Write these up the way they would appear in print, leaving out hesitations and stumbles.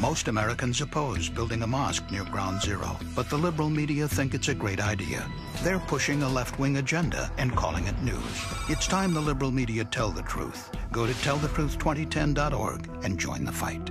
Most Americans oppose building a mosque near Ground Zero, but the liberal media think it's a great idea. They're pushing a left-wing agenda and calling it news. It's time the liberal media tell the truth. Go to tellthetruth2010.org and join the fight.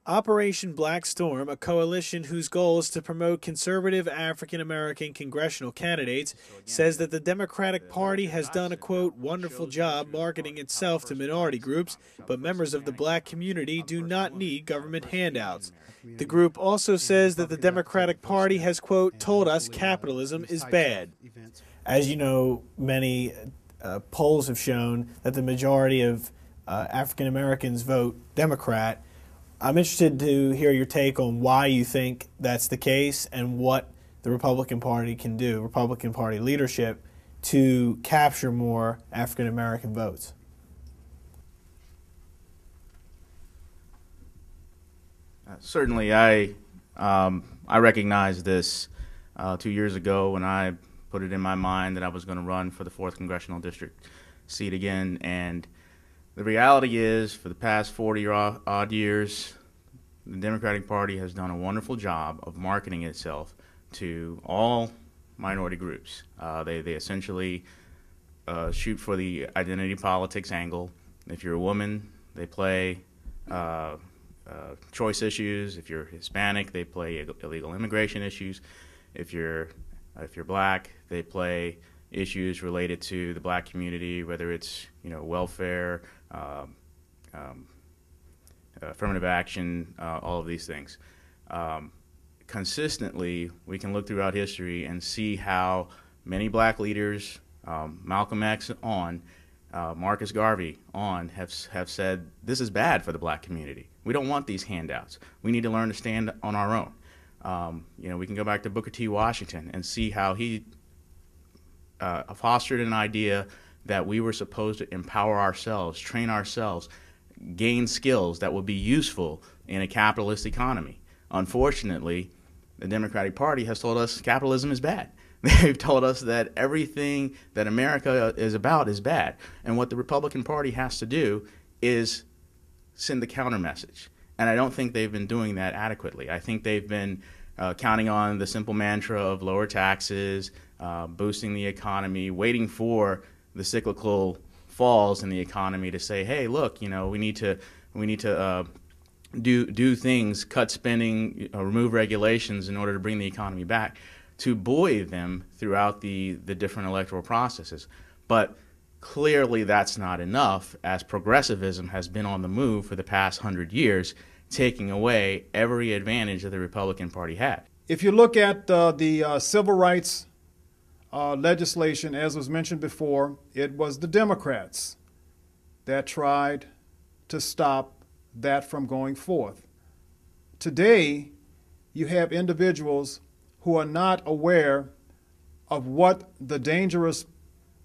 Operation Black Storm, a coalition whose goal is to promote conservative African-American congressional candidates, says that the Democratic Party has done a, quote, wonderful job marketing itself to minority groups, but members of the black community do not need government handouts. The group also says that the Democratic Party has, quote, told us capitalism is bad. As you know, many polls have shown that the majority of African-Americans vote Democrat. I'm interested to hear your take on why you think that's the case and what the Republican Party can do, Republican Party leadership, to capture more African-American votes. Certainly, I recognized this 2 years ago when I put it in my mind that I was going to run for the 4th Congressional District seat again, and the reality is, for the past 40-odd years, the Democratic Party has done a wonderful job of marketing itself to all minority groups. They essentially shoot for the identity politics angle. If you're a woman, they play choice issues. If you're Hispanic, they play illegal immigration issues. If you're black, they play issues related to the black community, whether it's welfare, affirmative action, all of these things. Consistently, we can look throughout history and see how many black leaders, Malcolm X on, Marcus Garvey on, have said this is bad for the black community. We don't want these handouts. We need to learn to stand on our own. We can go back to Booker T. Washington and see how he fostered an idea that we were supposed to empower ourselves, train ourselves, gain skills that would be useful in a capitalist economy. Unfortunately, the Democratic Party has told us capitalism is bad. They've told us that everything that America is about is bad. And what the Republican Party has to do is send the counter message. And I don't think they've been doing that adequately. I think they've been counting on the simple mantra of lower taxes, boosting the economy, waiting for the cyclical falls in the economy to say, hey, look, we need to do things, cut spending, remove regulations in order to bring the economy back, to buoy them throughout the different electoral processes. But clearly that's not enough, as progressivism has been on the move for the past 100 years, taking away every advantage that the Republican Party had. If you look at the civil rights legislation, as was mentioned before, it was the Democrats that tried to stop that from going forth. Today, you have individuals who are not aware of what the dangerous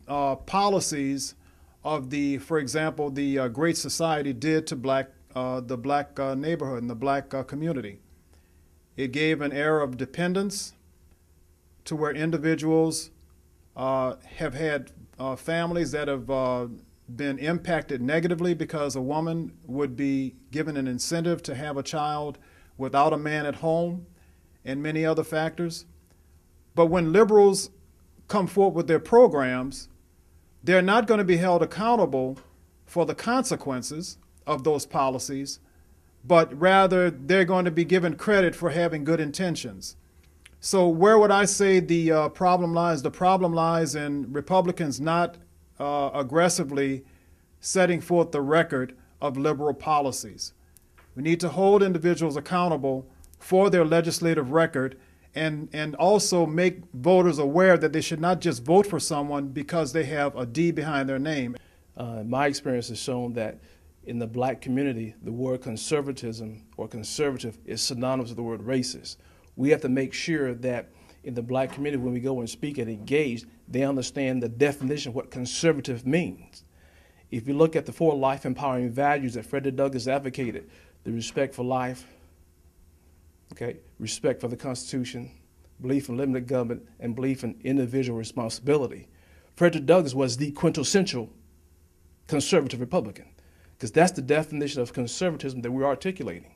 policies of for example, the Great Society did to the black neighborhood and the black community. It gave an era of dependence to where individuals have had families that have been impacted negatively because a woman would be given an incentive to have a child without a man at home, and many other factors. But when liberals come forward with their programs, they're not going to be held accountable for the consequences of those policies, but rather they're going to be given credit for having good intentions. So where would I say the problem lies? The problem lies in Republicans not aggressively setting forth the record of liberal policies. We need to hold individuals accountable for their legislative record, and also make voters aware that they should not just vote for someone because they have a D behind their name. My experience has shown that in the black community, the word conservatism or conservative is synonymous with the word racist. We have to make sure that in the black community, when we go and speak and engage, they understand the definition of what conservative means. If you look at the 4 life empowering values that Frederick Douglass advocated, the respect for life, respect for the Constitution, belief in limited government, and belief in individual responsibility. Frederick Douglass was the quintessential conservative Republican, because that's the definition of conservatism that we're articulating.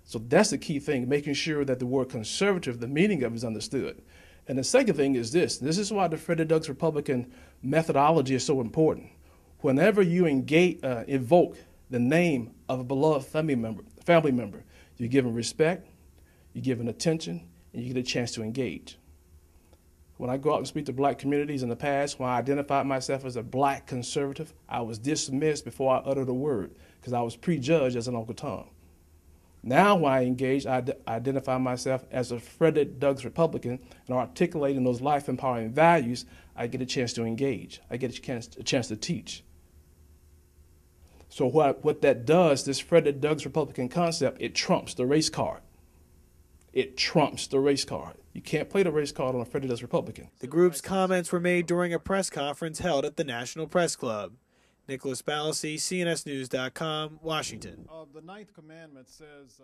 So that's the key thing, making sure that the word conservative, the meaning of it, is understood. And the second thing is this. This is why the Frederick Douglass Republican methodology is so important. Whenever you evoke the name of a beloved family member, you give them respect, you give them attention, and you get a chance to engage. When I go out and speak to black communities in the past, when I identified myself as a black conservative, I was dismissed before I uttered a word because I was prejudged as an Uncle Tom. Now when I engage, I identify myself as a Frederick Douglass Republican, and articulating those life-empowering values, I get a chance to engage. I get a chance to teach. So what that does, this Frederick Douglass Republican concept, it trumps the race card. It trumps the race card. You can't play the race card on a Frederick Douglass Republican. The group's comments were made during a press conference held at the National Press Club. Nicholas Balassi, CNSNews.com, Washington. The Ninth Commandment says...